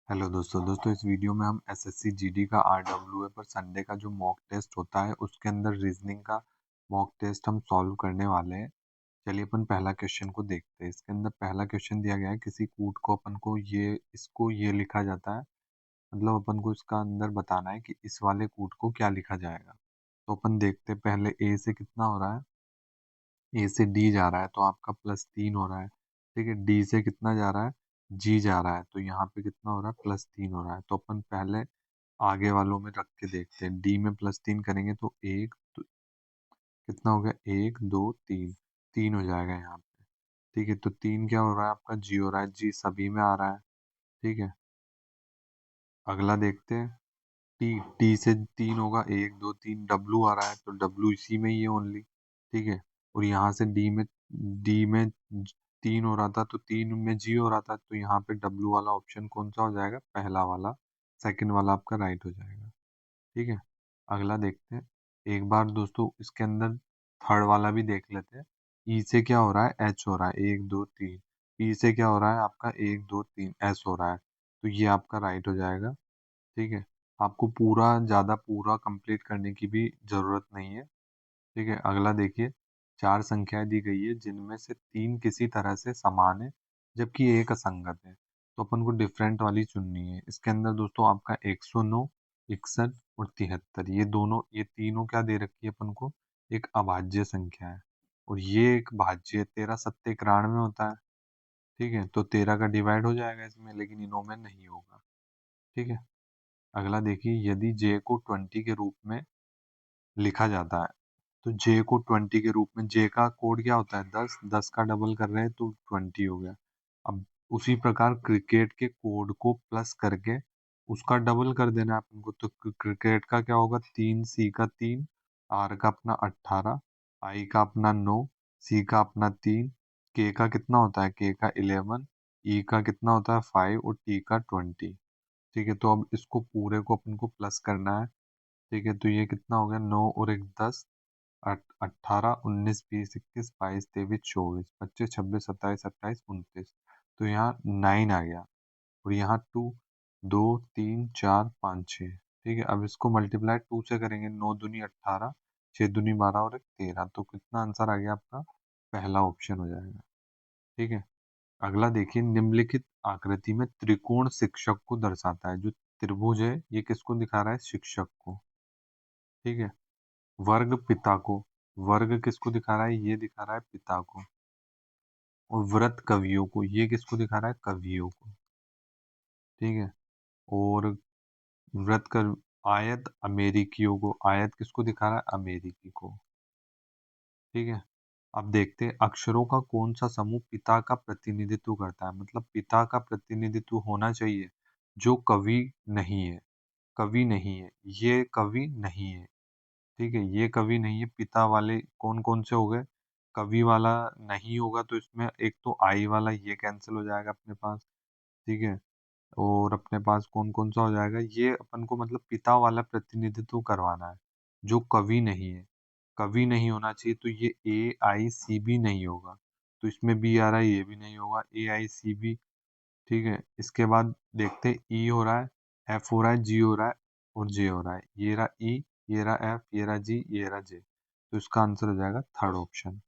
Hello दोस्तों इस video में हम एसएससी जीडी का आरडब्ल्यूए पर संडे का जो मॉक टेस्ट होता है उसके अंदर रीजनिंग का मॉक टेस्ट हम सॉल्व करने वाले हैं। चलिए अपन पहला क्वेश्चन को देखते हैं। इसके अंदर पहला क्वेश्चन दिया गया है, किसी कूट को अपन को ये लिखा जाता है। मतलब अपन को इसका अंदर बताना है कि इस वाले कूट को क्या लिखा जाएगा। तो अपन देखते हैं पहले ए से कितना हो रहा है। ए से डी जा रहा है तो आपका +3 हो रहा है। ठीक है, डी से कितना जा रहा है, जी जा रहा है, तो यहाँ पे कितना हो रहा है, +3 हो रहा है। तो अपन पहले आगे वालों में रख के देखते हैं। डी में +3 करेंगे तो एक तो कितना हो गया, 1 2 3, 3 हो जाएगा यहाँ पे। ठीक है, तो 3 क्या हो रहा है आपका, जी हो रहा है, जी सभी में आ रहा है। ठीक है, अगला देखते हैं। टी, टी से 3 होगा, 1 2 3, डब्लू आ रहा है तो डब्लू इसी में ही है ओनली। ठीक है, और यहाँ से डी में 3 हो रहा था तो 3 में जी हो रहा था, तो यहाँ पे डब्लू वाला ऑप्शन कौन सा हो जाएगा, पहला वाला, सेकंड वाला आपका राइट हो जाएगा। ठीक है, अगला देखते हैं। एक बार दोस्तों इसके अंदर थर्ड वाला भी देख लेते हैं। ई से क्या हो रहा है, एच हो रहा है, 1 2 3। पी से क्या हो रहा है आपका, 1 2 3, एस हो रहा है, तो ये आपका राइट हो जाएगा। ठीक है, आपको ज़्यादा पूरा कंप्लीट करने की भी ज़रूरत नहीं है। ठीक है, अगला देखिए। 4 संख्याएं दी गई है जिनमें से 3 किसी तरह से समान है जबकि एक असंगत है। तो अपन को डिफरेंट वाली चुननी है। इसके अंदर दोस्तों आपका 109, 61 और 73, ये तीनों क्या दे रखी है अपन को, एक अभाज्य संख्या है। और ये एक भाज्य 13 7 91 होता है। ठीक है, तो 13 का डिवाइड हो जाएगा इसमें, लेकिन इनों में नहीं होगा। ठीक है, अगला देखिए। यदि जे को 20 के रूप में लिखा जाता है, तो जे को 20 के रूप में, जे का कोड क्या होता है, 10, 10 का डबल कर रहे हैं तो 20 हो गया। अब उसी प्रकार क्रिकेट के कोड को प्लस करके उसका डबल कर देना है अपन को। तो क्रिकेट का क्या होगा, 3, सी का 3, आर का अपना 18, आई का अपना 9, सी का अपना 3, के का कितना होता है, के का 11, ई का कितना होता है 5 और टी का 20। ठीक है, तो अब इसको पूरे को अपन को प्लस करना है। ठीक है, तो ये कितना हो गया, 9 और 1 10, 18 19 20 21 22 23 24 25 26 27 28 29। तो यहाँ 9 आ गया, और यहाँ 2 2 3 4 5 6। ठीक है, अब इसको मल्टीप्लाई 2 से करेंगे, 9 दूनी 18, 6 दूनी 12 और 1 13, तो कितना आंसर आ गया आपका, पहला ऑप्शन हो जाएगा। ठीक है, अगला देखिए। निम्नलिखित आकृति में त्रिकोण शिक्षक को दर्शाता है। जो त्रिभुज है ये किसको दिखा रहा है, शिक्षक को। ठीक है, वर्ग पिता को, वर्ग किसको दिखा रहा है, ये दिखा रहा है पिता को। और व्रत कवियों को, ये किसको दिखा रहा है, कवियों को। ठीक है, और व्रत कर आयत अमेरिकियों को, आयत किसको दिखा रहा है, अमेरिकी को। ठीक है, अब देखते हैं अक्षरों का कौन सा समूह पिता का प्रतिनिधित्व करता है। मतलब पिता का प्रतिनिधित्व होना चाहिए जो कवि नहीं है, कवि नहीं है, ये कवि नहीं है। ठीक है, ये कवि नहीं है। पिता वाले कौन कौन से हो गए, कवि वाला नहीं होगा तो इसमें एक तो आई वाला ये कैंसिल हो जाएगा अपने पास। ठीक है, और अपने पास कौन कौन सा हो जाएगा, ये अपन को मतलब पिता वाला प्रतिनिधित्व करवाना है जो कवि नहीं है। कवि नहीं होना चाहिए तो ये AICB नहीं होगा, तो इसमें बी आ रहा है, ये भी नहीं होगा, AICB। ठीक है, इसके बाद देखते हैं। ई हो रहा है, एफ हो रहा है, जी हो रहा है और जे हो रहा है। ये रहा ई, ये रहा एफ, ये रहा जी, ये रहा जे, तो इसका आंसर हो जाएगा थर्ड ऑप्शन।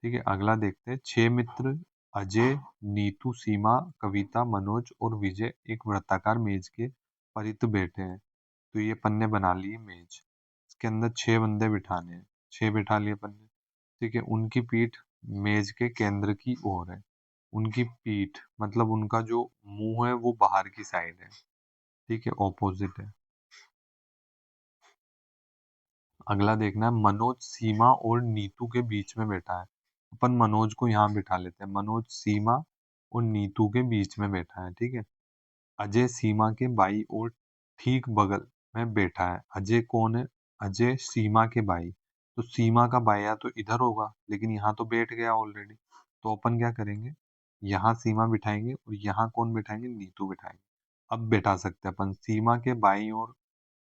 ठीक है, अगला देखते हैं। 6 मित्र अजय, नीतू, सीमा, कविता, मनोज और विजय एक वृत्ताकार मेज के परित बैठे हैं। तो ये पन्ने बना लिए मेज, इसके अंदर 6 बंदे बिठाने हैं, 6 बिठा लिए पन्ने। ठीक है, उनकी पीठ मेज के केंद्र की ओर है। उनकी पीठ मतलब उनका जो मुंह है वो बाहर की साइड है। ठीक है, ऑपोजिट है। अगला देखना है। मनोज सीमा और नीतू के बीच में बैठा है। अपन मनोज को यहाँ बिठा लेते हैं। मनोज सीमा और नीतू के बीच में बैठा है। ठीक है, अजय सीमा के बाई और ठीक बगल में बैठा है। अजय कौन है, अजय सीमा के भाई, तो सीमा का भाई तो इधर होगा, लेकिन यहाँ तो बैठ गया ऑलरेडी। तो अपन क्या करेंगे, यहाँ सीमा बिठाएंगे और यहाँ कौन बिठाएंगे, नीतू बिठाएंगे। अब बैठा सकते हैं अपन सीमा के बाई और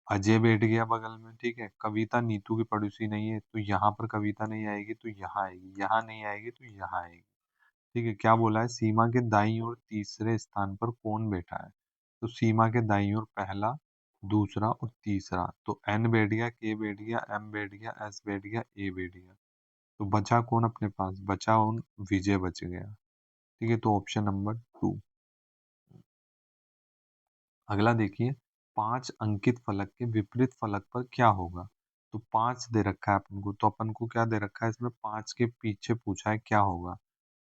अजय बैठ गया बगल में। ठीक है, कविता नीतू की पड़ोसी नहीं है तो यहाँ पर कविता नहीं आएगी, तो यहाँ आएगी, यहाँ नहीं आएगी तो यहाँ आएगी। ठीक है, क्या बोला है, सीमा के दाईं और तीसरे स्थान पर कौन बैठा है। तो सीमा के दाईं ओर पहला, दूसरा और तीसरा, तो एन बैठ गया, के बैठ गया, एम बैठ गया, एस बैठ गया, ए बैठ गया। तो बचा कौन अपने पास? बचा उन विजय बच गया। ठीक है, तो ऑप्शन नंबर 2। अगला देखिए, 5 अंकित फलक के विपरीत फलक पर क्या होगा? तो 5 दे रखा है अपन को, तो अपन को क्या दे रखा है इसमें? 5 के पीछे पूछा है क्या होगा।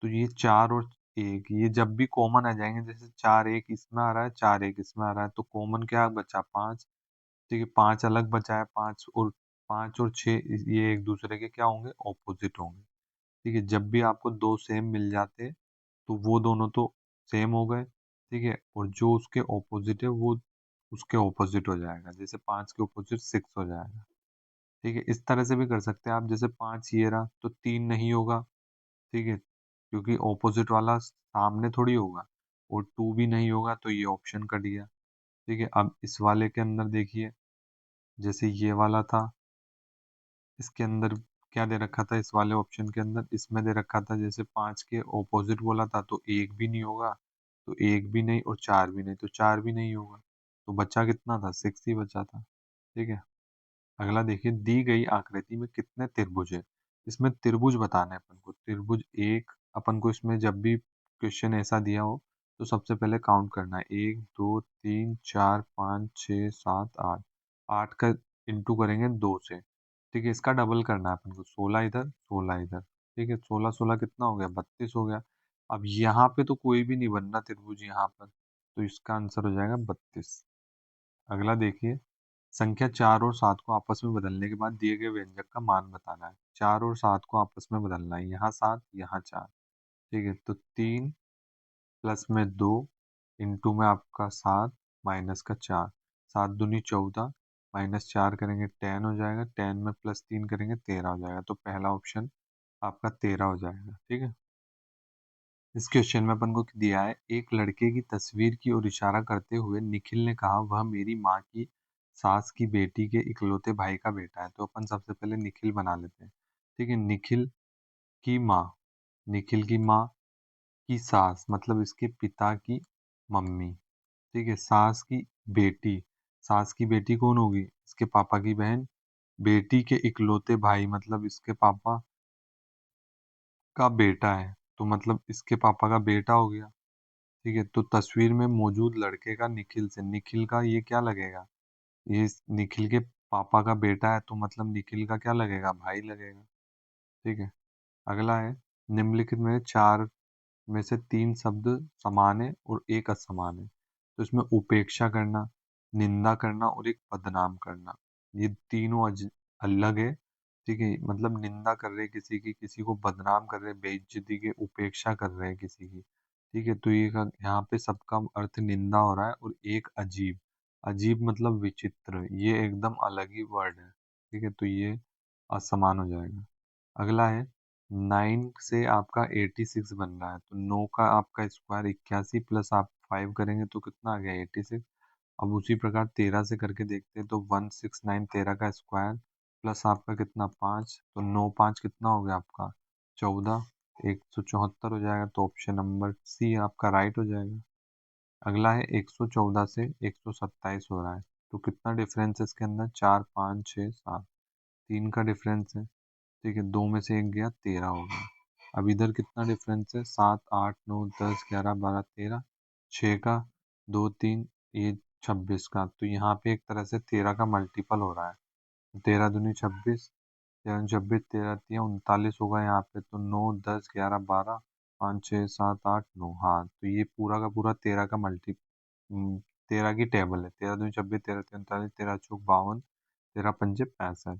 तो ये 4 और 1 ये जब भी कॉमन आ जाएंगे, जैसे 4 1 इसमें आ रहा है, 4 1 इसमें आ रहा है, तो कॉमन क्या बचा? 5। ठीक है, 5 अलग बचा है, 5 और 6 ये एक दूसरे के क्या होंगे? ऑपोजिट होंगे। ठीक है, जब भी आपको दो सेम मिल जाते तो वो दोनों तो सेम हो गए। ठीक है, और जो उसके ऑपोजिट है वो उसके ऑपोजिट हो जाएगा, जैसे 5 के ऑपोजिट 6 हो जाएगा। ठीक है, इस तरह से भी कर सकते हैं आप, जैसे 5 ये रहा तो 3 नहीं होगा। ठीक है, क्योंकि ऑपोजिट वाला सामने थोड़ी होगा, और 2 भी नहीं होगा, तो ये ऑप्शन कट गया। ठीक है, अब इस वाले के अंदर देखिए, जैसे ये वाला था, इसके अंदर क्या दे रखा था? इस वाले ऑप्शन के अंदर इसमें दे रखा था, जैसे 5 के ऑपोजिट बोला था, तो 1 भी नहीं होगा, तो 1 भी नहीं और 4 भी नहीं, तो 4 भी नहीं होगा। तो बचा कितना था? 6 ही बचा था। ठीक है, अगला देखिए, दी गई आकृति में कितने त्रिभुज है? इसमें त्रिभुज बताना है अपन को। त्रिभुज एक, अपन को इसमें जब भी क्वेश्चन ऐसा दिया हो तो सबसे पहले काउंट करना है, 1 2 3 4 5 6 7 8। 8 का इंटू करेंगे 2 से। ठीक है, इसका डबल करना है अपन को, 16 इधर 16 इधर। ठीक है, 16 16 कितना हो गया? 32 हो गया। अब यहाँ पे तो कोई भी नहीं बनना त्रिभुज यहाँ पर, तो इसका आंसर हो जाएगा 32। अगला देखिए, संख्या 4 और 7 को आपस में बदलने के बाद दिए गए व्यंजक का मान बताना है। 4 और 7 को आपस में बदलना है, यहाँ 7 यहाँ 4। ठीक है, तो 3 प्लस में 2 इंटू में आपका 7 माइनस का 4। 7 दूनी 14 माइनस 4 करेंगे 10 हो जाएगा, 10 में प्लस 3 करेंगे 13 हो जाएगा, तो पहला ऑप्शन आपका 13 हो जाएगा। ठीक है, इस क्वेश्चन में अपन को दिया है, एक लड़के की तस्वीर की ओर इशारा करते हुए निखिल ने कहा, वह मेरी माँ की सास की बेटी के इकलौते भाई का बेटा है। तो अपन सबसे पहले निखिल बना लेते हैं। ठीक है, निखिल की माँ, निखिल की माँ की सास मतलब इसके पिता की मम्मी। ठीक है, सास की बेटी, सास की बेटी कौन होगी? इसके पापा की बहन। बेटी के इकलौते भाई मतलब इसके पापा का बेटा है, तो मतलब इसके पापा का बेटा हो गया। ठीक है, तो तस्वीर में मौजूद लड़के का निखिल से, निखिल का ये क्या लगेगा? ये निखिल के पापा का बेटा है, तो मतलब निखिल का क्या लगेगा? भाई लगेगा। ठीक है, अगला है, निम्नलिखित में 4 में से 3 शब्द समान है और एक असमान है। तो इसमें उपेक्षा करना, निंदा करना और एक बदनाम करना, ये तीनों अलग है। ठीक है, मतलब निंदा कर रहे हैं किसी की, किसी को बदनाम कर रहे हैं, बेइज्जती के, उपेक्षा कर रहे हैं किसी की। ठीक है, तो ये यहाँ पे सबका अर्थ निंदा हो रहा है, और एक अजीब, अजीब मतलब विचित्र, ये एकदम अलग ही वर्ड है। ठीक है, तो ये असमान हो जाएगा। अगला है, 9 से आपका 86 बन रहा है, तो 9 का आपका स्क्वायर 81 प्लस आप 5 करेंगे तो कितना आ गया? 86। अब उसी प्रकार 13 से करके देखते हैं, तो 169 13 का स्क्वायर प्लस आपका कितना? 5, तो 9 5 कितना हो गया आपका? 14, 174 हो जाएगा, तो ऑप्शन नंबर सी आपका राइट हो जाएगा। अगला है, 114 से 127 हो रहा है, तो कितना डिफरेंस है इसके अंदर? 4 5 6 7, 3 का डिफरेंस है। ठीक है, 2 में से 1 गया, 13 हो गया। अब इधर कितना डिफरेंस है? 7 8 9 10 11 12 13, 6 का 2 3, ये 26 का, तो यहाँ पे एक तरह से 13 का मल्टीपल हो रहा है। 13 दूनी 26, 13 26 13 3 39 होगा यहाँ पे, तो 9 10 11 12 5 6 7 8 9, हाँ, तो ये पूरा का पूरा 13 का 13 की टेबल है। 13 दूनी 26 13 3 39 13 चौक 52, 13 पंजे 65,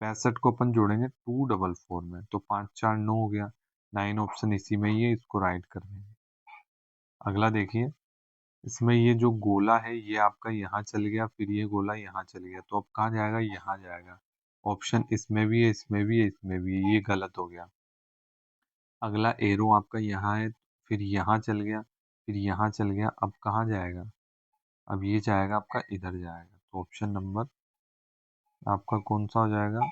65 को अपन जोड़ेंगे 244 में, तो 5 4 9 हो गया। 9 ऑप्शन इसी में ही है, इसको राइट कर देंगे। अगला देखिए, इसमें ये जो गोला है ये आपका यहाँ चल गया, फिर ये गोला यहाँ चल गया, तो अब कहाँ जाएगा? यहाँ जाएगा। ऑप्शन इसमें भी है, इसमें भी है, इसमें भी है, ये गलत हो गया। अगला एरो आपका यहाँ है, फिर यहाँ चल गया, फिर यहाँ चल गया, अब कहाँ जाएगा? अब ये जाएगा आपका इधर जाएगा, तो ऑप्शन नंबर आपका कौन सा हो जाएगा?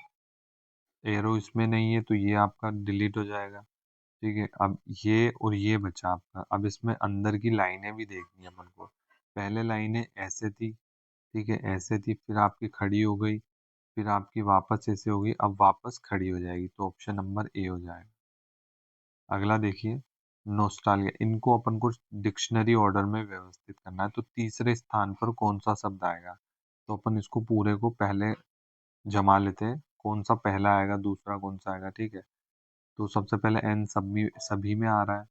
एरो इसमें नहीं है, तो ये आपका डिलीट हो जाएगा। ठीक है, अब ये और ये बचा आपका। अब इसमें अंदर की लाइनें भी देखनी है अपन को। पहले लाइनें ऐसे थी, ठीक है, ऐसे थी, फिर आपकी खड़ी हो गई, फिर आपकी वापस ऐसे हो गई, अब वापस खड़ी हो जाएगी, तो ऑप्शन नंबर ए हो जाएगा। अगला देखिए, नोस्टाल्जिया, इनको अपन को डिक्शनरी ऑर्डर में व्यवस्थित करना है, तो तीसरे स्थान पर कौन सा शब्द आएगा, तो अपन इसको पूरे को पहले जमा लेते हैं, कौन सा पहला आएगा, दूसरा कौन सा आएगा, ठीक है। तो सबसे पहले एन सभी में आ रहा है,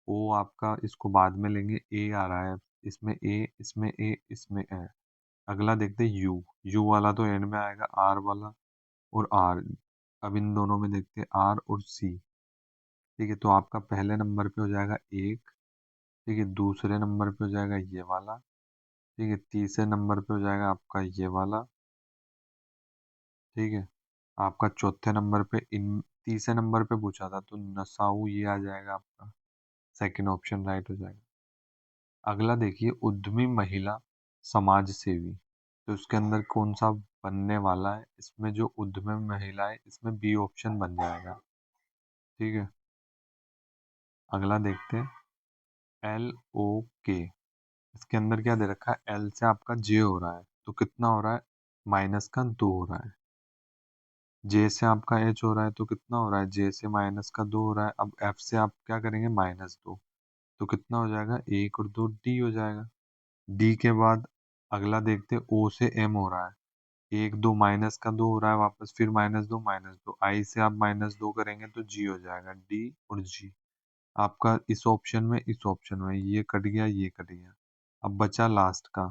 ओ आपका इसको बाद में लेंगे, ए आ रहा है, इसमें ए, इसमें ए, इसमें ए। अगला देखते हैं यू, यू वाला तो एंड में आएगा, आर वाला और आर, अब इन दोनों में देखते हैं आर और सी, ठीक है। तो आपका पहले नंबर पे हो जाएगा एक, ठीक है, दूसरे नंबर पे हो जाएगा ये वाला, ठीक है, तीसरे नंबर पे हो जाएगा आपका ये वाला, ठीक है। आपका चौथे नंबर पे इन तीसरे नंबर पे पूछा था तो नसाऊ ये आ जाएगा आपका, सेकंड ऑप्शन राइट हो जाएगा। अगला देखिए, उद्यमी महिला समाज सेवी, तो इसके अंदर कौन सा बनने वाला है, इसमें जो उद्यमी महिला है इसमें बी ऑप्शन बन जाएगा, ठीक है। अगला देखते हैं एल ओ के, इसके अंदर क्या दे रखा है, एल से आपका जे हो रहा है, तो कितना हो रहा है, माइनस का दो हो रहा है। जे से आपका एच हो रहा है, तो कितना हो रहा है, जे से माइनस का दो हो रहा है। अब एफ से आप क्या करेंगे, माइनस दो, तो कितना हो जाएगा, एक और दो डी हो जाएगा। डी के बाद अगला देखते ओ से एम हो रहा है, एक दो माइनस का दो हो रहा है वापस, फिर माइनस दो, आई से आप माइनस दो करेंगे तो जी हो जाएगा, डी और जी। आपका इस ऑप्शन में, इस ऑप्शन में ये कट गया, ये कट गया। अब बचा लास्ट का,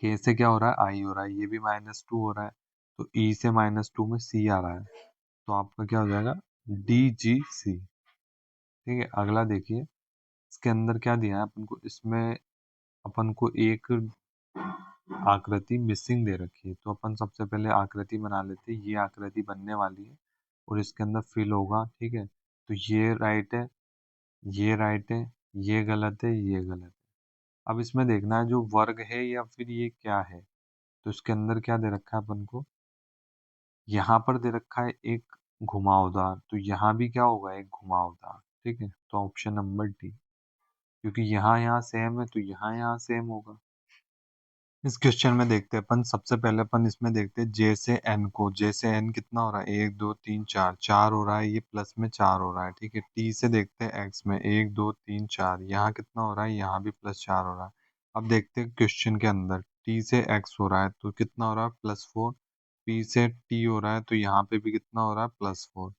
के से क्या हो रहा है, आई हो रहा है, ये भी माइनस टू हो रहा है, तो ई से माइनस टू में सी आ रहा है, तो आपका क्या हो जाएगा, डी जी सी, ठीक है। अगला देखिए, इसके अंदर क्या दिया है अपन को, इसमें अपन को एक आकृति मिसिंग दे रखी है, तो अपन सबसे पहले आकृति बना लेते हैं, ये आकृति बनने वाली है और इसके अंदर फिल होगा, ठीक है। तो ये राइट है, ये राइट है, ये गलत है, ये गलत है। अब इसमें देखना है जो वर्ग है या फिर ये क्या है, तो इसके अंदर क्या दे रखा है अपन को, यहाँ पर दे रखा है एक घुमावदार, तो यहाँ भी क्या होगा, एक घुमावदार, ठीक है। तो ऑप्शन नंबर डी, क्योंकि यहाँ यहाँ सेम है तो यहाँ यहाँ सेम होगा। इस क्वेश्चन में देखते हैं अपन, सबसे पहले अपन इसमें देखते हैं जे से एन को, जे से एन कितना हो रहा है, एक दो तीन चार, चार हो रहा है, ये प्लस में चार हो रहा है, ठीक है। टी से देखते हैं एक्स में, एक दो तीन चार, यहाँ कितना हो रहा है, यहाँ भी प्लस चार हो रहा है। अब देखते हैं क्वेश्चन के अंदर, टी से एक्स हो रहा है तो कितना हो रहा है, प्लस फोर, पी से टी हो रहा है तो यहाँ पे भी कितना हो रहा है, प्लस फोर।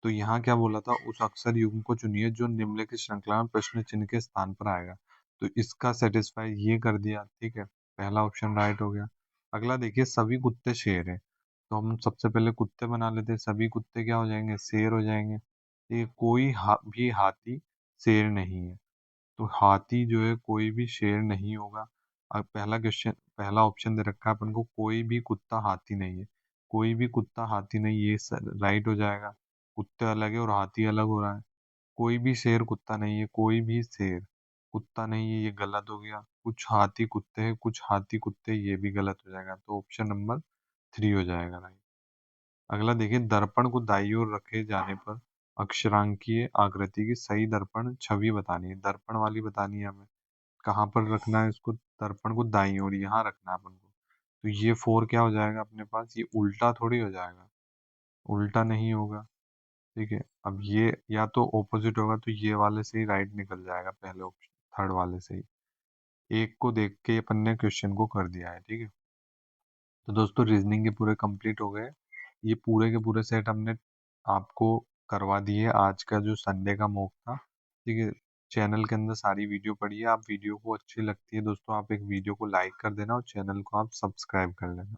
तो यहाँ क्या बोला था, उस अक्षर युग्म को चुनिए जो निम्नलिखित श्रृंखला में प्रश्न चिन्ह के स्थान पर आएगा, तो इसका सेटिस्फाई ये कर दिया, ठीक है, पहला ऑप्शन राइट हो गया। अगला देखिए, सभी कुत्ते शेर है, तो हम सबसे पहले कुत्ते बना लेते हैं, सभी कुत्ते क्या हो जाएंगे, शेर हो जाएंगे। ये कोई भी हाथी शेर नहीं है, तो हाथी जो है कोई भी शेर नहीं होगा। अब पहला क्वेश्चन, पहला ऑप्शन दे रखा है अपन को, कोई भी कुत्ता हाथी नहीं है, कोई भी कुत्ता हाथी नहीं, ये राइट हो जाएगा। कुत्ते अलग है और हाथी अलग हो रहा है। कोई भी शेर कुत्ता नहीं है, कोई भी शेर कुत्ता नहीं है, ये गलत हो गया। कुछ हाथी कुत्ते हैं, कुछ हाथी कुत्ते, ये भी गलत हो जाएगा, तो ऑप्शन नंबर थ्री हो जाएगा राइट। अगला देखिए, दर्पण को दाईं ओर रखे जाने पर अक्षरांकीय आकृति की सही दर्पण छवि बतानी है, दर्पण वाली बतानी है हमें, कहाँ पर रखना है इसको, दर्पण को दाईं ओर यहाँ रखना है अपन को। तो ये फोर क्या हो जाएगा अपने पास, ये उल्टा थोड़ी हो जाएगा, उल्टा नहीं होगा, ठीक है। अब ये या तो ऑपोजिट होगा, तो ये वाले से ही राइट निकल जाएगा, पहले ऑप्शन थर्ड वाले से ही। एक को देख के अपन ने क्वेश्चन को कर दिया है, ठीक है। तो दोस्तों, रीजनिंग के पूरे कंप्लीट हो गए, ये पूरे के पूरे सेट हमने आपको करवा दिए आज का जो संडे का मॉक था, ठीक है। चैनल के अंदर सारी वीडियो पड़ी है, आप वीडियो को अच्छी लगती है दोस्तों, आप एक वीडियो को लाइक कर देना और चैनल को आप सब्सक्राइब कर लेना।